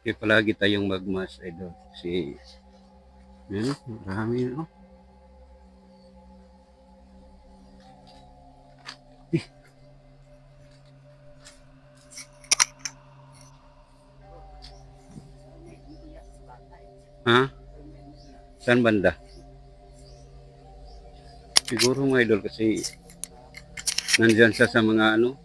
Kaya palagi tayong magmas, idol. Kasi, yun, marami, no? Ha? Saan banda? Siguro mga idol kasi nandyan siya sa mga ano,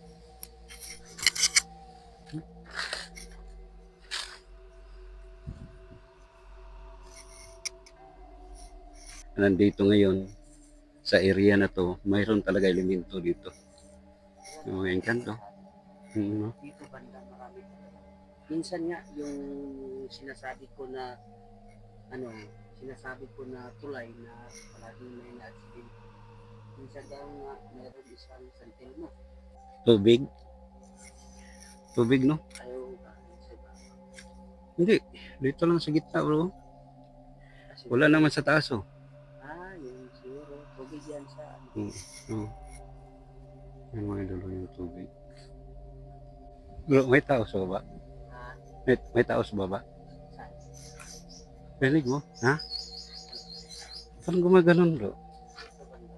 nandito ngayon sa area na to, mayroon talaga elemento dito. Yung mga engkanto. Dito banda marami talaga. Minsan nga yung sinasabi ko na ano, sinasabi ko na tulay na palaging may na-accident. Minsan daw nga meron isang santelmo. Tubig. Tubig, no? Ayaw galing sa iba. Hindi. Dito lang sa gitna, bro. Kasi Wala naman sa taas, oh. yun siguro. Tubig yan sa ano. Oh. Yung mga idol yung tubig. Bro, may tao sa baba? Ah, May tao sa baba? sa Rinig mo? Ha? Parang gumaganon, bro. sa banda.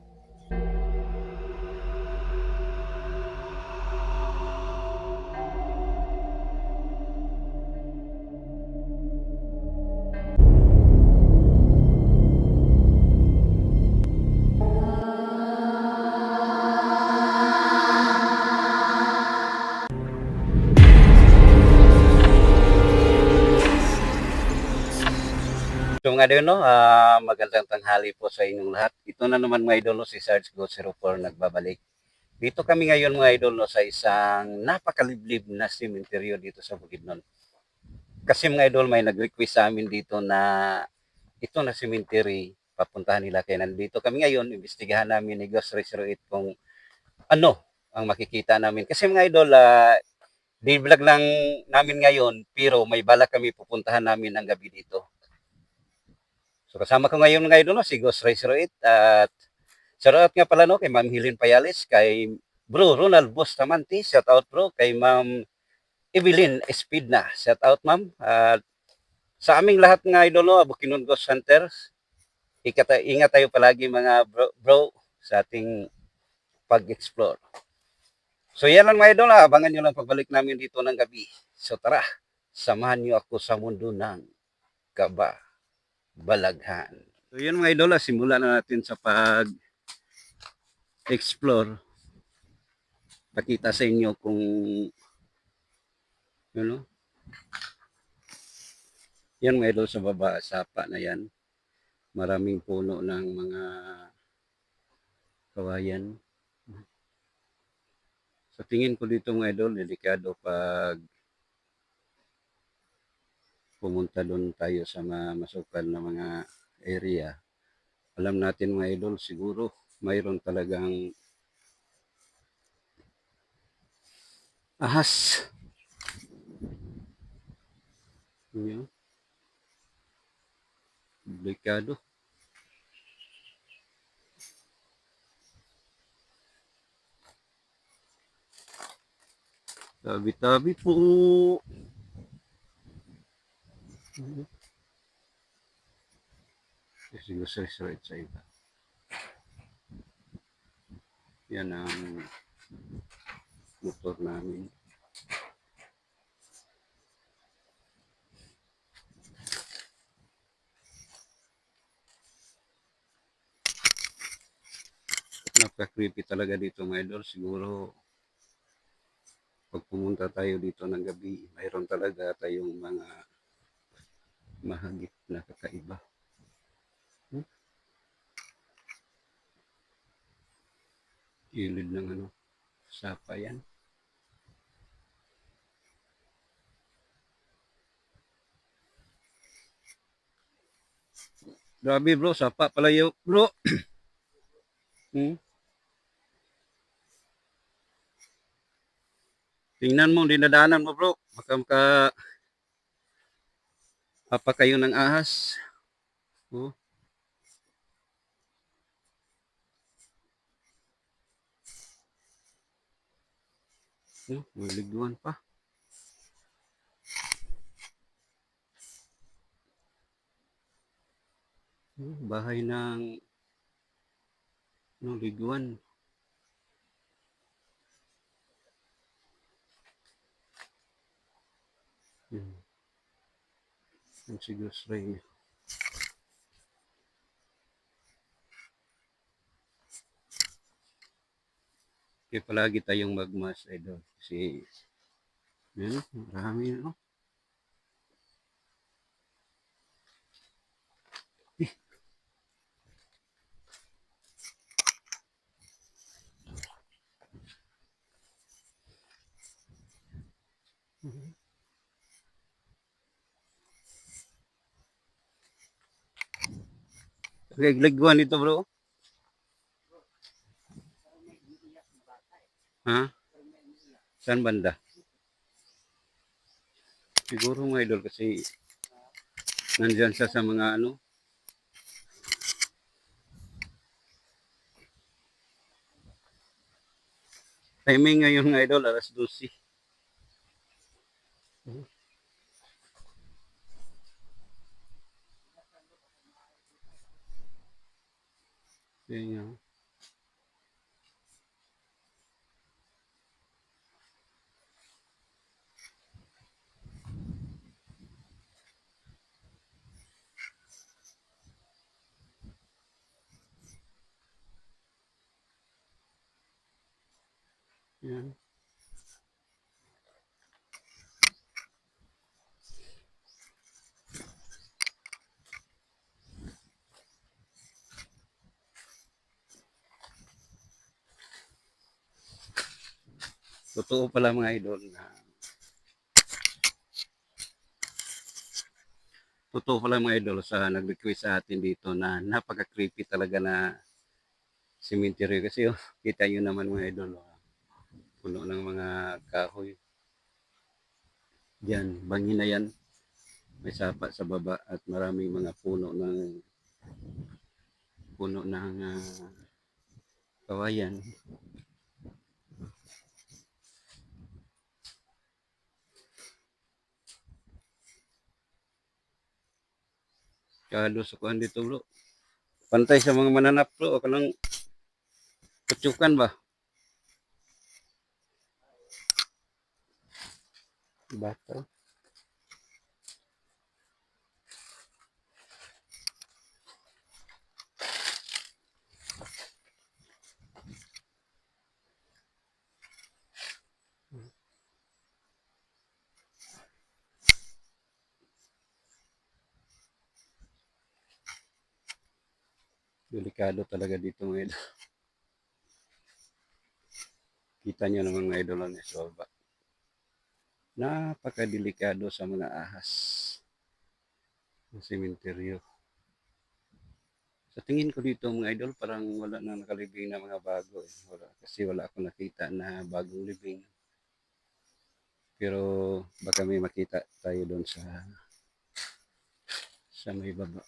So mga idol, no, magandang tanghali po sa inyong lahat. Ito na naman mga idol, no, si Sarge Go 04 nagbabalik. Dito kami ngayon mga idol, no, sa isang napakaliblib na sementeryo dito sa Bukidnon. Kasi mga idol, may nag-request sa amin dito na ito na cemetery, papuntahan nila. Kaya nandito kami ngayon, imbestigahan namin ni Ghost 308 kung ano ang makikita namin. Kasi mga idol, di-vlog lang namin ngayon, pero may balak kami pupuntahan namin ang gabi dito. So kasama ko ngayon mga idol, no, si Ghost 308 at shoutout nga pala, no, kay Ma'am Hilin Payales, kay Bro Ronald Bustamante, shout out bro, kay Ma'am Evelyn Espidna, shout out ma'am. At sa aming lahat ng idol, no, Bukidnon Ghost Hunters, ingat tayo palagi mga bro sa ating pag-explore. So yan lang mga idol, abangan nyo lang pagbalik namin dito ng gabi. So tara, samahan nyo ako sa mundo ng kabalaghan. So yan mga idol, simulan na natin sa pag-explore. Pakita sa inyo kung ano, yan mga idol sa baba, sapa na yan. Maraming puno ng mga kawayan. Sa tingin ko dito mga idol, delikado pag pumunta doon tayo sa masukal na mga area. Alam natin mga idol, siguro mayroon talagang ahas. Yun, delikado. Tabi-tabi po. Siguro sa iba. Yan ang motor namin. Napaka-creepy talaga dito mga idol. Siguro pag pumunta tayo dito ng gabi, mayroon talaga tayong mga mahagip na kakaiba. Ilid ng ano, sapa yan. Grabe bro, sapa pala yun bro. Hmm? Tingnan mo, dinadaanan mo bro. Baka apa kayo ng ahas. Oh. Oh, may liguan pa. Bahay ng no, liguan. Hmm. Ang sigos rin. Kaya palagi tayong magmas, idol. Kasi, yun, marami, no? Okay, liguan ito, bro. Ha? Saan banda? Siguro mga idol kasi nandyan siya sa mga ano. Timing ngayon mga idol, alas 12. Yan yan. Yan. Totoo pala mga idol na totoo pala mga idol sa nag-request sa atin dito na napaka-creepy talaga na cemetery kasi oh, kita nyo naman mga idol oh, puno ng mga kahoy. Diyan, bangin na yan. May sapa sa baba at maraming mga puno ng kawayan. Kalusukuan dito bro. Pantay sa mga mananap bro. O kanang kutsukan ba? Bata. Delikado talaga dito mga idol. Kita nyo naman mga idol ang sa baba. Napakadelikado sa mga ahas. Ang sementeryo. Sa tingin ko dito mga idol, parang wala na nakalibing na mga bago. Eh. Wala, kasi wala akong nakita na bagong libing. Pero baka may makita tayo doon sa may baba.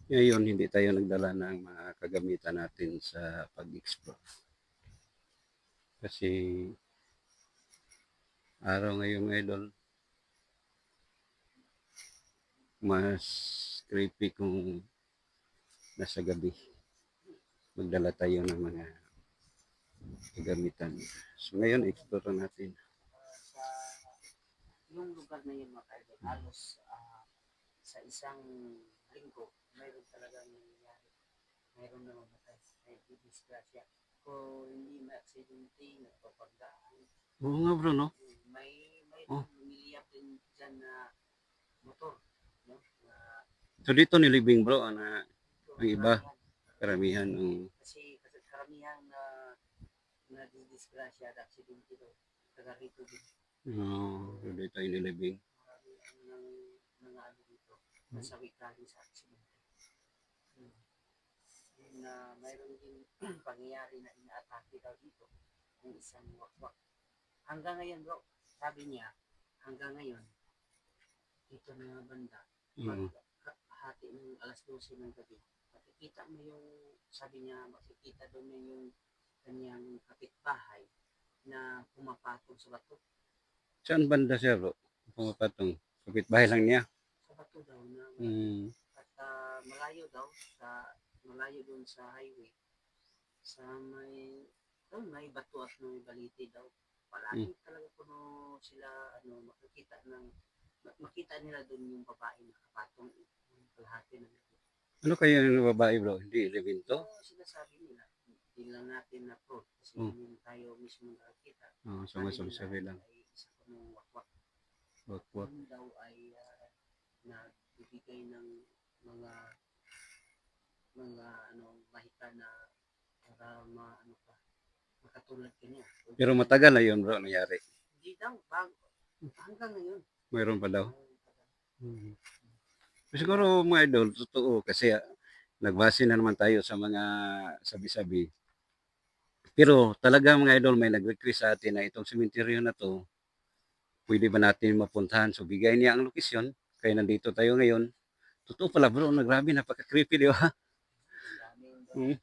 Ngayon, hindi tayo nagdala ng mga kagamitan natin sa pag-explore. Kasi araw ngayon mga idol, mas creepy kung nasa gabi. Magdala tayo ng mga kagamitan. So ngayon, explore natin. Sa yung lugar na yun mga kaibigan, halos sa isang linggo, mayroon talagang nangyayari. Mayroon na mamatay. May disgrasya. Kung hindi ma-accidente, nagpapagdaan. Oo nga bro, no? May Oh. lumiliyap din dyan na motor. No? Na, So dito nilibing bro, na ang iba, karamihan. karamihan ang Kasi karamihan na disgrasya at aksidente do, taga rito din. dito tayo nilibing. Marami ang nang ano dito. nasawi galing sa aksidente. Hmm. Na mayroon din pangyayari na inaatake daw dito ng isang wakwak. Hanggang ngayon bro, sabi niya, hanggang ngayon, dito na banda, pag Mm. hati ng alas 12 ng gabi, makikita mo yung, sabi niya, makikita doon na yung kanyang kapitbahay na pumapatong sa bato. Saan banda siya bro? Pumapatong. Kapitbahay lang niya. Sa bato daw na Mm. at malayo daw sa malayo doon sa highway sa may bato at may baliti daw palagi talaga puno sila makikita makita nila doon yung babae nakapatong yung kalahati ng gabi. Ano kayo yung babae bro? Hindi elemento? Sinasabi nila hindi lang natin na proof kasi Oh. hindi tayo mismo nakakita. So masabi lang. Ay isa ko ng wakwak. Wakwak. Yun daw ay nagbibigay ng mga mahika na para makatulad ka niya. Pero matagal na yun bro nangyari. Hindi daw, hanggang ngayon. Mayroon pa daw. Siguro mga idol, totoo kasi nagbase na naman tayo sa mga sabi-sabi. Pero talaga mga idol, may nag-request sa atin na itong sementeryo na to, pwede ba natin mapuntahan? So bigay niya ang lokasyon, kaya nandito tayo ngayon. Totoo pala bro, grabe, napaka-creepy di ba? Hmm.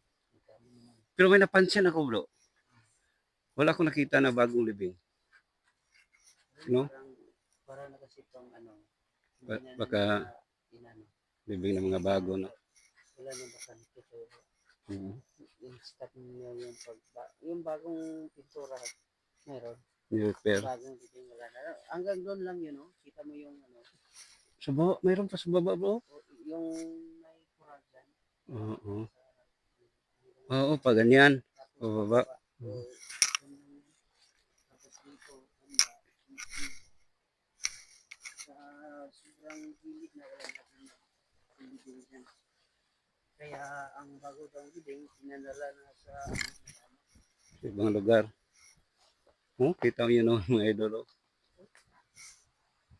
Pero may napansin ako bro. Wala akong nakita na bagong libing. No? Parang na kasi itong Baka libing ng mga bago no. Wala nang bakante pero i-start niya yung bagong pintura meron. New repair. Bagong libing wala na. Hanggang doon lang yun, no? Kita mo yung Sa baba, mayroon pa sa baba bro. yung may kural dyan. Oo. Oo, pa ganyan. Pababa. Tapos dito, sa sobrang gilid na wala natin libing dyan. Kaya ang bago daw libing, pinadala na sa ibang lugar. Oh, kita mo yun mga idol.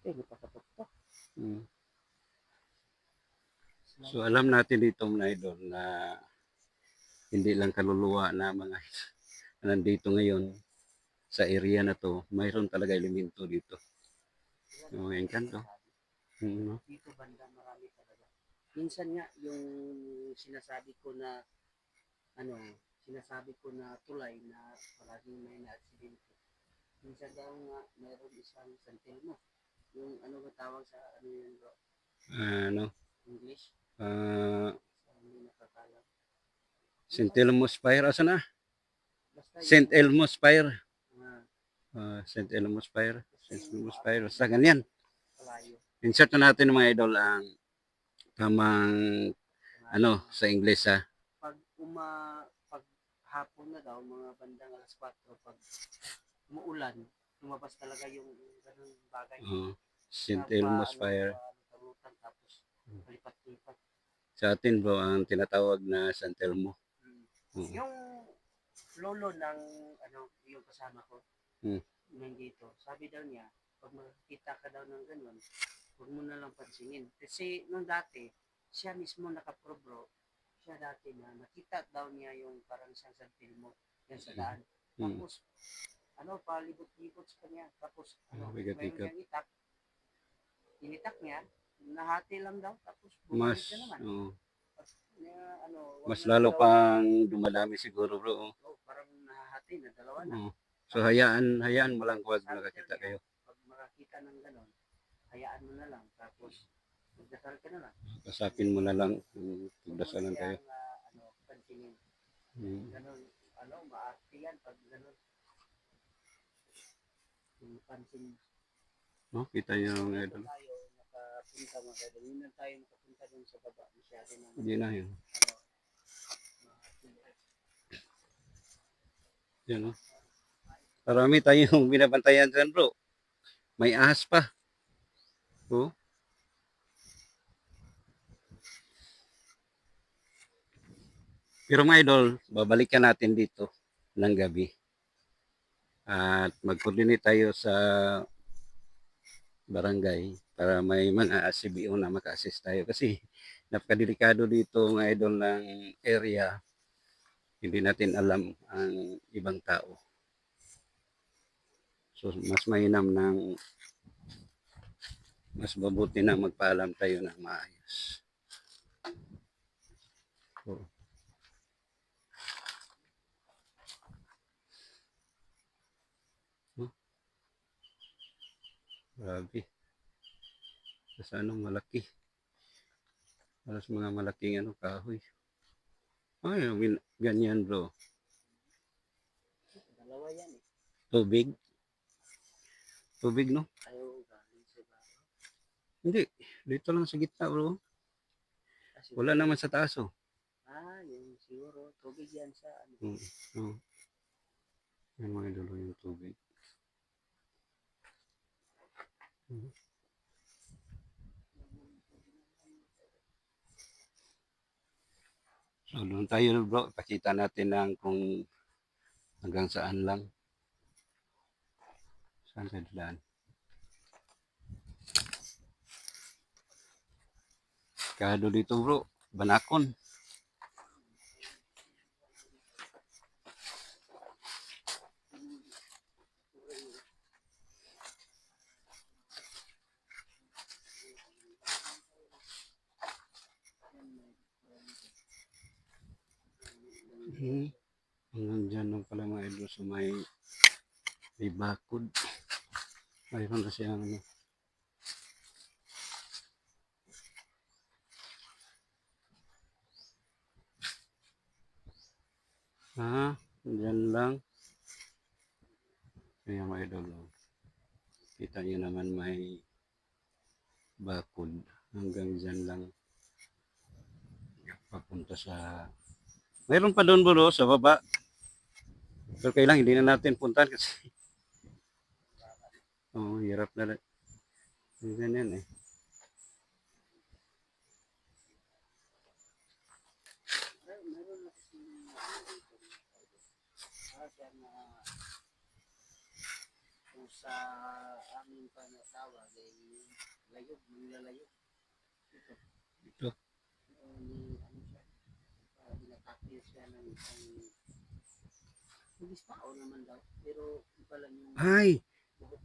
napakatuktok. So alam natin dito mga idol na hindi lang kaluluwa na mga nandito ngayon sa area na to, mayroon talaga elemento dito. So, yan kanto. Dito banda marami talaga. Minsan nga yung sinasabi ko na tulay na palaging may na-aksidente. Minsan daw nga mayroon isang San Telmo. Yung ba tawag sa yun bro? English? Sa hindi nakakalam. St. Elmo's Fire. Asa na? St. Elmo's Fire. St. Elmo's Fire. St. Elmo's Fire. Basta ganyan. Insert na natin mga idol ang tamang sa English ha. Pag hapon na daw, mga bandang alas 4, pag umuulan, lumabas talaga yung ganung bagay. St. Elmo's Fire. Tapos lipat-lipat. Sa atin bro, ang tinatawag na San Telmo. Yung lolo ng yung kasama ko, nandito, sabi daw niya, pag makikita ka daw ng ganun, huwag mo na lang pansinin. Kasi nung dati, siya mismo nakaprobro, siya dati na nakita daw niya yung parang isang San Telmo yan sa daan. Tapos, palibot-libot sa kanya. Tapos, mayroon niyang itak. Initak niya, nahati lang daw. Tapos, bumalik na naman. Mas lalo pang dumadami siguro bro. Parang nahahati na, dalawa na. So hayaan mo lang huwag nakakita kayo. Pag makakita ng gano'n, hayaan mo na lang. Tapos, magdasal ka na lang. Pasapin mo na lang. Magdasalan kayo. Pansinin. Gano'n, maarte yan pag gano'n. Pansin. Kita niyo ang idol. Nakapunta mga idol. Hindi na tayo makapunta dun sa baba. Masyado na. Hindi na yun. Yan o. Marami tayong binabantayan dyan bro. May ahas pa. Pero mga idol, babalikan natin dito ng gabi. At mag-coordinate tayo sa barangay para may mga CBO na maka-assist tayo kasi napakadelikado dito ng idol ng area. Hindi natin alam ang ibang tao. So mas mainam ng mas mabuti na magpaalam tayo ng maayos. So, grabe. Sa anong malaki. Halos mga malaking kahoy. Ay, ganyan bro. Dalawa yan eh. Tubig. Tubig no? Ayaw galing sa bahay. Hindi. Dito lang sa gitna bro. Kasi Wala naman sa taas oh. yung siguro tubig yan sa ano. Oh. Yung mga idolo yung tubig. So doon tayo bro. Pakita natin lang kung hanggang saan lang. Saan tayo daan? Kado dito bro. Banakon. Hanggang dyan lang pala mga idol sa may bakod. Mayroon na siyang dyan lang. Kaya mga idol, kita niyo naman may bakod. Hanggang dyan lang papunta sa... Mayroon pa doon bro sa baba. Pero kailang hindi na natin puntahan kasi hirap na rin. Ganyan eh. Meron na kasi siya na kung sa amin pa natawag ay layog, nilalayog. Ito. Ni ano siya, dinakapil siya ng isang pulis tao naman daw, pero iba lang yung Ay!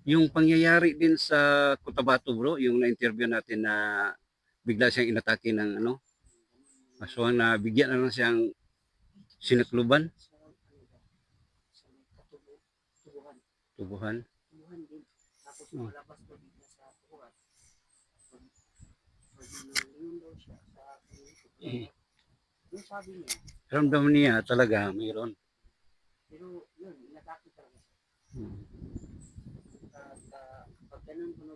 Yung pangyayari din sa Cotabato bro, yung na-interview natin na bigla siyang inatake ng so na bigyan na lang siyang sinakluban, sa ano daw, sa may tubuhan. tubuhan. Tubuhan din. Tapos malabas daw bigla sa tubuhan. Pag nalingon daw siya sa yung sabi niya, Ramdam niya talaga mayroon. pero yun, inatake talaga siya. Hmm. Pag ganun ko no,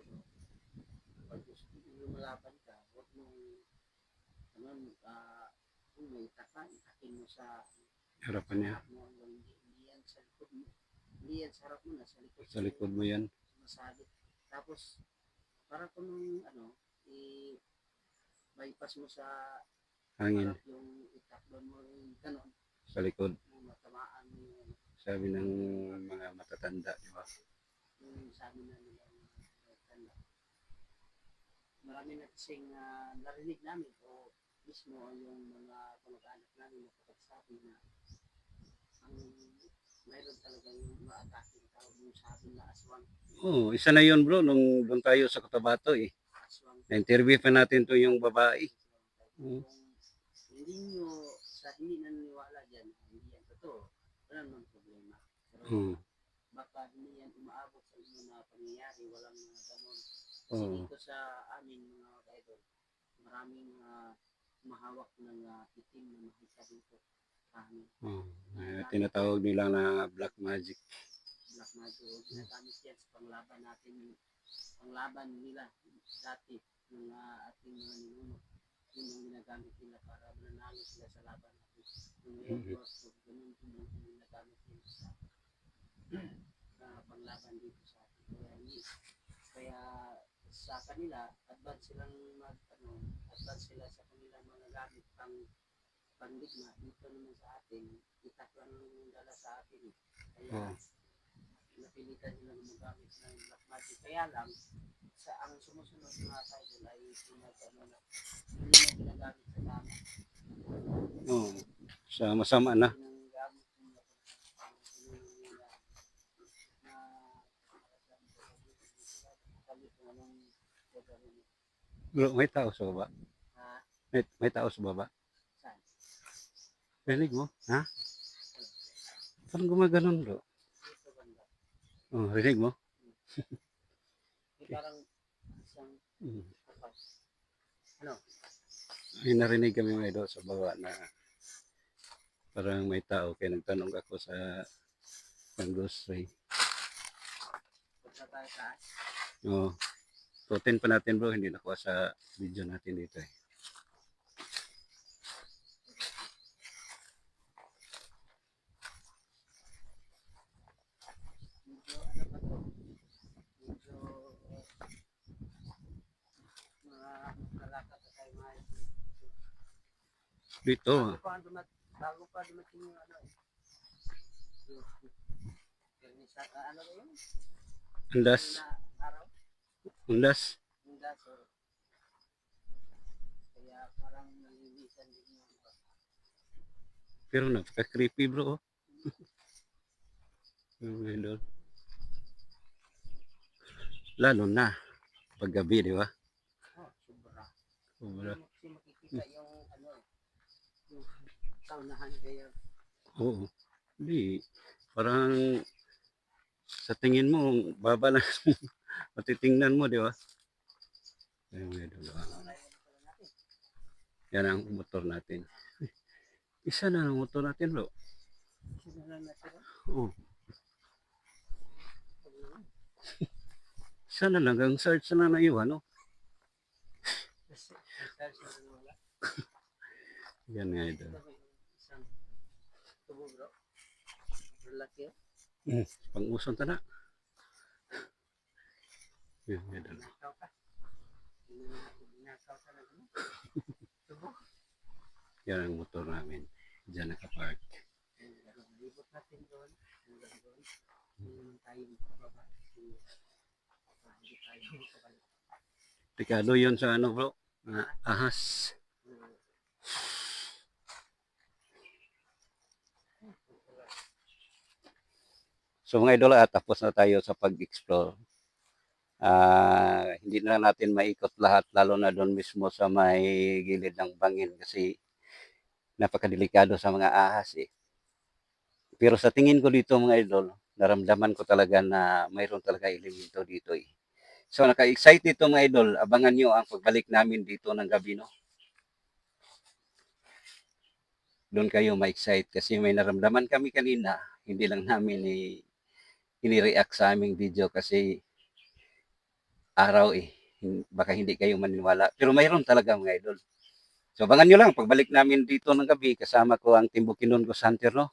pag gusto mo lumalaban ka, huwag mong kung may taka, itakin mo sa Harapan niya. harap mo, hindi yan sa likod mo. Hindi yan sa harap mo, nasa likod. Sa likod mo yan. Sumasabit. Tapos, para kung i-bypass mo sa Hangin harap yung itakbo mo yung ganon, sa likod. yung matamaan mo yung Sabi ng mga matatanda, di ba? yung sabi na nila tanda. Marami na kasing narinig namin o mismo yung mga kamag-anak namin na kapagsabi na ang mayroon talaga yung ma-atake na tawag yung sabi na aswang. Isa na yun bro, nung doon tayo sa Cotabato eh. Aswang. Na-interview pa natin to yung babae. Kung hindi nyo hindi naniniwala dyan, hindi yan totoo, wala naman problema. Pero baka hindi yan umaabot sa inyo na pangyayari, walang ganon. Kasi dito sa amin mga idol, maraming mahawak ng itim na makita dito sa amin. Tinatawag nila na black magic. Black magic, o ginagamit yan sa panglaban natin, panglaban nila dati ng ating mga ninuno. Yun ang ginagamit nila para mananalo sila sa laban natin. Yung ngayon, ganun din yung ginagamit nila sa panglaban dito sa atin. Kaya sa kanila, advance sila sa kanilang mga gamit pangdigma. Dito naman sa atin, itak lang yung dala sa atin. Kaya napilitan sila gumagamit ng black magic. Kaya lang, sa ang sumusunod mga idol ay ano na, hindi na ginagamit sa tama. Oh, sa masama na. Ginagamit nila na sabi kung anong gagawin. Bro, may tao sa baba. Ha? May tao sa baba. Saan? Rinig mo? Ha? Parang gumaganon, bro. Dito banda. Oh, rinig mo? Di parang isang Mm. kapas. Ano? May narinig kami mga idol sa baba na parang may tao. Kaya nagtanong ako sa grocery. Punta tayo taas. Oh, tutin pa natin bro, hindi nakuha sa video natin dito eh. Medyo ano ba to? Medyo mga kalakad na tayo mga idol. Dito, Bago pa dumating yung ano eh. Yung Permisa, ano ba yun? undas, Na araw? undas. Hindi, so. Kaya parang nalilisan din yung iba. Pero napaka-creepy bro. Oh. Mga idol. Lalo na paggabi, di ba? Oh, sobra. Sobra. Kasi makikita yung ano, yung saunahan kaya. Oo. Hindi. Parang sa tingin mo, baba lang matitingnan mo, di ba? Ayun, mga idol. Yan ang motor natin. Isa na ang motor natin bro. Isa na lang natira. Oo. Isa na lang. Ang search na lang naiwan, no? Kasi stars na lang wala. Yan nga idol. Ito ba yung isang tubo bro? Laki oh. Pang-uson ta na. Yan nga idol. Nakaw ka. Nakaw ka na ano? Tubo. Yan ang motor namin. Diyan nakapark. Libot natin doon. Hanggang doon. Hindi naman tayo makababa. Hindi tayo makabalik. Tikado yun sa ano bro. Ahas. So mga idol, tapos na tayo sa pag-explore. Hindi na natin maikot lahat, lalo na doon mismo sa may gilid ng bangin kasi napakadelikado sa mga ahas eh. Pero sa tingin ko dito mga idol, naramdaman ko talaga na mayroon talaga elemento dito eh. So naka-excite ito mga idol, abangan nyo ang pagbalik namin dito ng gabi no. Doon kayo ma-excite kasi may naramdaman kami kanina, hindi lang namin ini-react sa aming video kasi araw eh. Baka hindi kayo maniwala. Pero mayroon talaga mga idol. So abangan nyo lang, pagbalik namin dito ng gabi, kasama ko ang Team Bukidnon Ghost Hunter, no?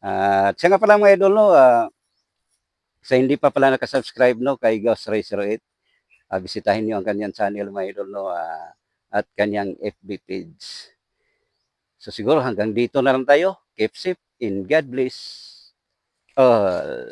At siya nga pala mga idol, no? Sa hindi pa pala nakasubscribe, no, kay Ghost Ray 08, bisitahin nyo ang kanyang channel mga idol, no? At kanyang FB page. So siguro hanggang dito na lang tayo. Keep safe and God bless all.